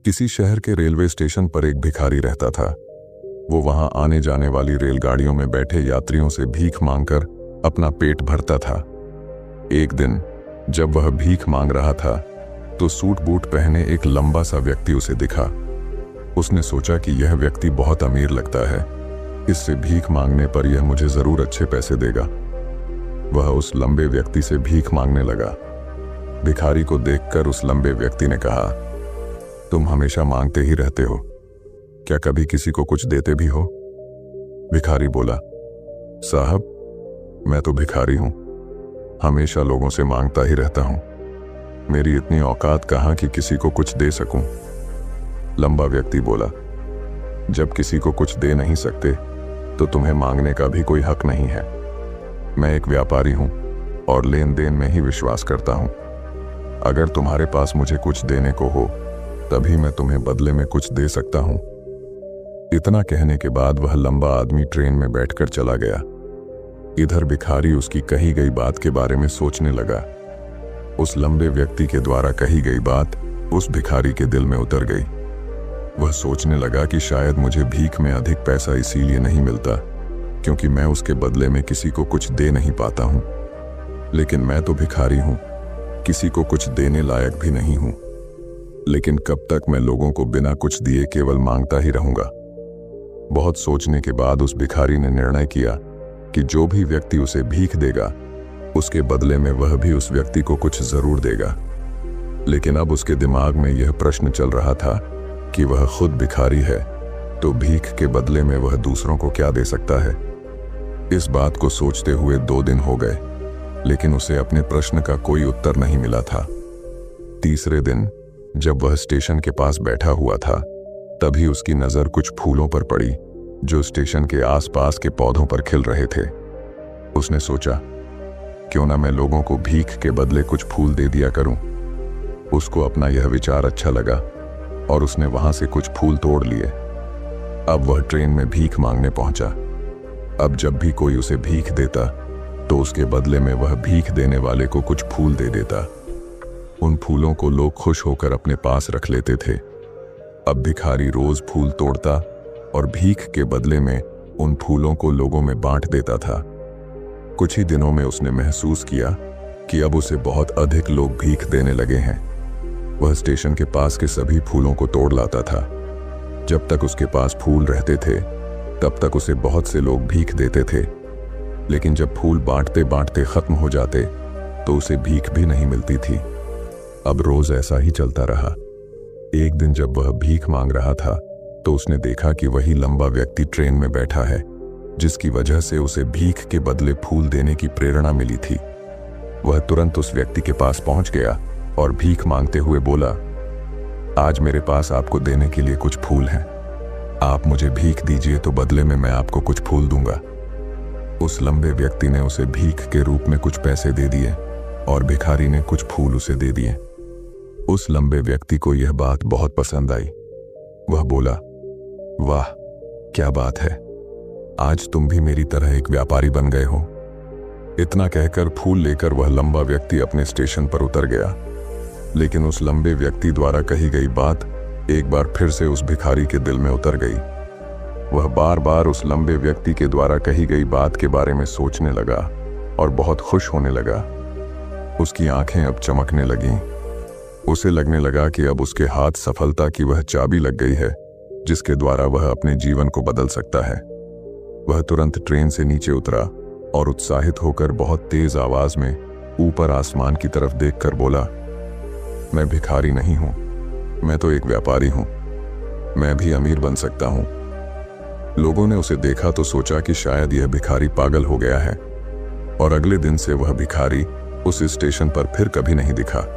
किसी शहर के रेलवे स्टेशन पर एक भिखारी रहता था। वो वहां आने जाने वाली रेलगाड़ियों में बैठे यात्रियों से भीख मांगकर अपना पेट भरता था। एक दिन जब वह भीख मांग रहा था तो सूट बूट पहने एक लंबा सा व्यक्ति उसे दिखा। उसने सोचा कि यह व्यक्ति बहुत अमीर लगता है, इससे भीख मांगने पर यह मुझे जरूर अच्छे पैसे देगा। वह उस लंबे व्यक्ति से भीख मांगने लगा। भिखारी को देखकर उस लंबे व्यक्ति ने कहा, तुम हमेशा मांगते ही रहते हो, क्या कभी किसी को कुछ देते भी हो? भिखारी बोला, साहब मैं तो भिखारी हूं, हमेशा लोगों से मांगता ही रहता हूं, मेरी इतनी औकात कहां कि किसी को कुछ दे सकूं। लंबा व्यक्ति बोला, जब किसी को कुछ दे नहीं सकते तो तुम्हें मांगने का भी कोई हक नहीं है। मैं एक व्यापारी हूं और लेन देन में ही विश्वास करता हूं। अगर तुम्हारे पास मुझे कुछ देने को हो तभी मैं तुम्हें बदले में कुछ दे सकता हूं। इतना कहने के बाद वह लंबा आदमी ट्रेन में बैठकर चला गया। इधर भिखारी उसकी कही गई बात के बारे में सोचने लगा। उस लंबे व्यक्ति के द्वारा कही गई बात उस भिखारी के दिल में उतर गई। वह सोचने लगा कि शायद मुझे भीख में अधिक पैसा इसीलिए नहीं मिलता क्योंकि मैं उसके बदले में किसी को कुछ दे नहीं पाता हूं। लेकिन मैं तो भिखारी हूं, किसी को कुछ देने लायक भी नहीं हूं। लेकिन कब तक मैं लोगों को बिना कुछ दिए केवल मांगता ही रहूंगा? बहुत सोचने के बाद उस भिखारी ने निर्णय किया कि जो भी व्यक्ति उसे भीख देगा उसके बदले में वह भी उस व्यक्ति को कुछ जरूर देगा। लेकिन अब उसके दिमाग में यह प्रश्न चल रहा था कि वह खुद भिखारी है तो भीख के बदले में वह दूसरों को क्या दे सकता है। इस बात को सोचते हुए 2 दिन हो गए, लेकिन उसे अपने प्रश्न का कोई उत्तर नहीं मिला था। तीसरे दिन जब वह स्टेशन के पास बैठा हुआ था तभी उसकी नजर कुछ फूलों पर पड़ी जो स्टेशन के आसपास के पौधों पर खिल रहे थे। उसने सोचा, क्यों ना मैं लोगों को भीख के बदले कुछ फूल दे दिया करूं। उसको अपना यह विचार अच्छा लगा और उसने वहां से कुछ फूल तोड़ लिए। अब वह ट्रेन में भीख मांगने पहुंचा। अब जब भी कोई उसे भीख देता तो उसके बदले में वह भीख देने वाले को कुछ फूल दे देता। उन फूलों को लोग खुश होकर अपने पास रख लेते थे। अब भिखारी रोज फूल तोड़ता और भीख के बदले में उन फूलों को लोगों में बांट देता था। कुछ ही दिनों में उसने महसूस किया कि अब उसे बहुत अधिक लोग भीख देने लगे हैं। वह स्टेशन के पास के सभी फूलों को तोड़ लाता था। जब तक उसके पास फूल रहते थे तब तक उसे बहुत से लोग भीख देते थे, लेकिन जब फूल बांटते बांटते खत्म हो जाते तो उसे भीख भी नहीं मिलती थी। अब रोज ऐसा ही चलता रहा। एक दिन जब वह भीख मांग रहा था तो उसने देखा कि वही लंबा व्यक्ति ट्रेन में बैठा है जिसकी वजह से उसे भीख के बदले फूल देने की प्रेरणा मिली थी। वह तुरंत उस व्यक्ति के पास पहुंच गया और भीख मांगते हुए बोला, आज मेरे पास आपको देने के लिए कुछ फूल हैं, आप मुझे भीख दीजिए तो बदले में मैं आपको कुछ फूल दूंगा। उस लंबे व्यक्ति ने उसे भीख के रूप में कुछ पैसे दे दिए और भिखारी ने कुछ फूल उसे दे दिए। उस लंबे व्यक्ति को यह बात बहुत पसंद आई। वह बोला, वाह क्या बात है, आज तुम भी मेरी तरह एक व्यापारी बन गए हो। इतना कहकर फूल लेकर वह लंबा व्यक्ति अपने स्टेशन पर उतर गया। लेकिन उस लंबे व्यक्ति द्वारा कही गई बात एक बार फिर से उस भिखारी के दिल में उतर गई। वह बार बार उस लंबे व्यक्ति के द्वारा कही गई बात के बारे में सोचने लगा और बहुत खुश होने लगा। उसकी आंखें अब चमकने लगीं। उसे लगने लगा कि अब उसके हाथ सफलता की वह चाबी लग गई है जिसके द्वारा वह अपने जीवन को बदल सकता है। वह तुरंत ट्रेन से नीचे उतरा और उत्साहित होकर बहुत तेज आवाज में ऊपर आसमान की तरफ देखकर बोला, मैं भिखारी नहीं हूं, मैं तो एक व्यापारी हूं, मैं भी अमीर बन सकता हूं। लोगों ने उसे देखा तो सोचा कि शायद यह भिखारी पागल हो गया है और अगले दिन से वह भिखारी उस स्टेशन पर फिर कभी नहीं दिखा।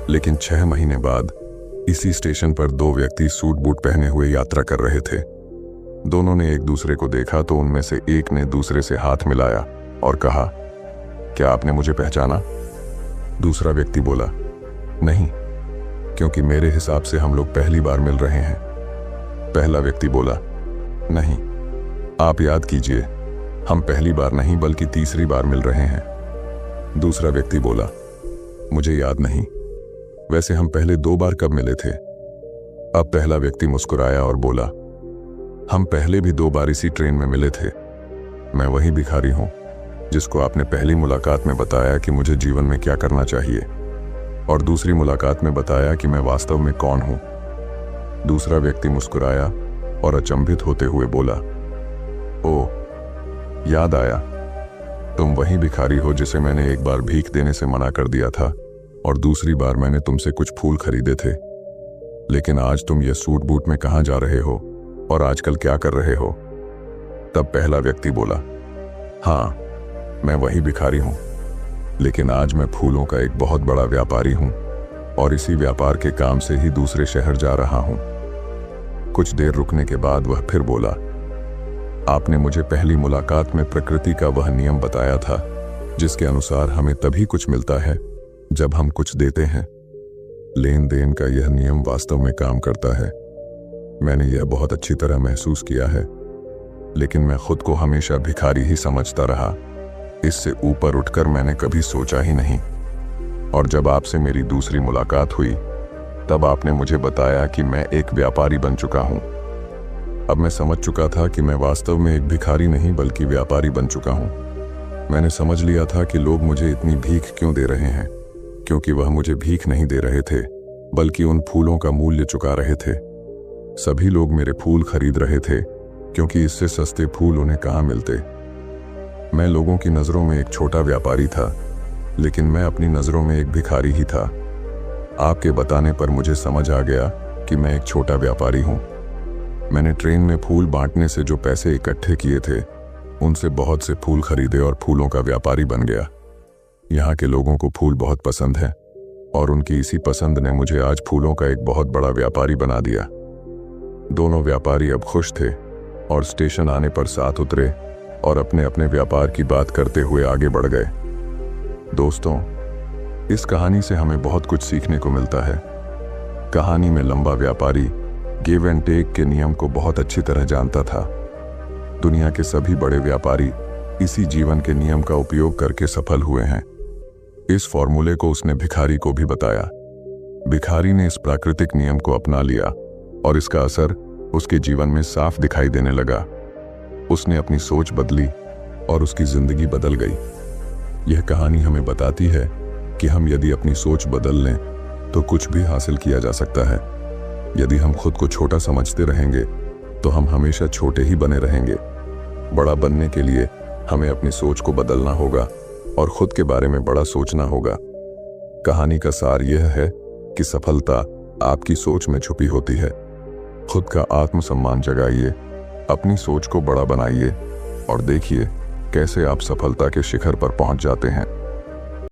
लेकिन 6 महीने बाद इसी स्टेशन पर 2 व्यक्ति सूट बूट पहने हुए यात्रा कर रहे थे। दोनों ने एक दूसरे को देखा तो उनमें से एक ने दूसरे से हाथ मिलाया और कहा, क्या आपने मुझे पहचाना? दूसरा व्यक्ति बोला, नहीं, क्योंकि मेरे हिसाब से हम लोग पहली बार मिल रहे हैं। पहला व्यक्ति बोला, नहीं, आप याद कीजिए, हम पहली बार नहीं बल्कि तीसरी बार मिल रहे हैं। दूसरा व्यक्ति बोला, मुझे याद नहीं, वैसे हम पहले 2 बार कब मिले थे? अब पहला व्यक्ति मुस्कुराया और बोला, हम पहले भी 2 बार इसी ट्रेन में मिले थे। मैं वही भिखारी हूं जिसको आपने पहली मुलाकात में बताया कि मुझे जीवन में क्या करना चाहिए, और दूसरी मुलाकात में बताया कि मैं वास्तव में कौन हूं। दूसरा व्यक्ति मुस्कुराया और अचंभित होते हुए बोला, ओह, याद आया, तुम वही भिखारी हो जिसे मैंने एक बार भीख देने से मना कर दिया था और दूसरी बार मैंने तुमसे कुछ फूल खरीदे थे। लेकिन आज तुम ये सूट बूट में कहाँ जा रहे हो और आजकल क्या कर रहे हो? तब पहला व्यक्ति बोला, हाँ, मैं वही भिखारी हूं, लेकिन आज मैं फूलों का एक बहुत बड़ा व्यापारी हूं और इसी व्यापार के काम से ही दूसरे शहर जा रहा हूं। कुछ देर रुकने के बाद वह फिर बोला, आपने मुझे पहली मुलाकात में प्रकृति का वह नियम बताया था जिसके अनुसार हमें तभी कुछ मिलता है जब हम कुछ देते हैं। लेन देन का यह नियम वास्तव में काम करता है। मैंने यह बहुत अच्छी तरह महसूस किया है, लेकिन मैं खुद को हमेशा भिखारी ही समझता रहा। इससे ऊपर उठकर मैंने कभी सोचा ही नहीं। और जब आपसे मेरी दूसरी मुलाकात हुई तब आपने मुझे बताया कि मैं एक व्यापारी बन चुका हूं। अब मैं समझ चुका था कि मैं वास्तव में एक भिखारी नहीं बल्कि व्यापारी बन चुका हूं। मैंने समझ लिया था कि लोग मुझे इतनी भीख क्यों दे रहे हैं, क्योंकि वह मुझे भीख नहीं दे रहे थे बल्कि उन फूलों का मूल्य चुका रहे थे। सभी लोग मेरे फूल खरीद रहे थे क्योंकि इससे सस्ते फूल उन्हें कहाँ मिलते। मैं लोगों की नज़रों में एक छोटा व्यापारी था, लेकिन मैं अपनी नज़रों में एक भिखारी ही था। आपके बताने पर मुझे समझ आ गया कि मैं एक छोटा व्यापारी हूँ। मैंने ट्रेन में फूल बांटने से जो पैसे इकट्ठे किए थे उनसे बहुत से फूल खरीदे और फूलों का व्यापारी बन गया। यहाँ के लोगों को फूल बहुत पसंद है और उनकी इसी पसंद ने मुझे आज फूलों का एक बहुत बड़ा व्यापारी बना दिया। दोनों व्यापारी अब खुश थे और स्टेशन आने पर साथ उतरे और अपने अपने व्यापार की बात करते हुए आगे बढ़ गए। दोस्तों, इस कहानी से हमें बहुत कुछ सीखने को मिलता है। कहानी में लंबा व्यापारी गिव एंड टेक के नियम को बहुत अच्छी तरह जानता था। दुनिया के सभी बड़े व्यापारी इसी जीवन के नियम का उपयोग करके सफल हुए हैं। इस फॉर्मूले को उसने भिखारी को भी बताया। भिखारी ने इस प्राकृतिक नियम को अपना लिया और इसका असर उसके जीवन में साफ दिखाई देने लगा। उसने अपनी सोच बदली और उसकी जिंदगी बदल गई। यह कहानी हमें बताती है कि हम यदि अपनी सोच बदल लें तो कुछ भी हासिल किया जा सकता है। यदि हम खुद को छोटा समझते रहेंगे तो हम हमेशा छोटे ही बने रहेंगे। बड़ा बनने के लिए हमें अपनी सोच को बदलना होगा और खुद के बारे में बड़ा सोचना होगा। कहानी का सार यह है कि सफलता आपकी सोच में छुपी होती है। खुद का आत्मसम्मान जगाइए, अपनी सोच को बड़ा बनाइए और देखिए कैसे आप सफलता के शिखर पर पहुंच जाते हैं।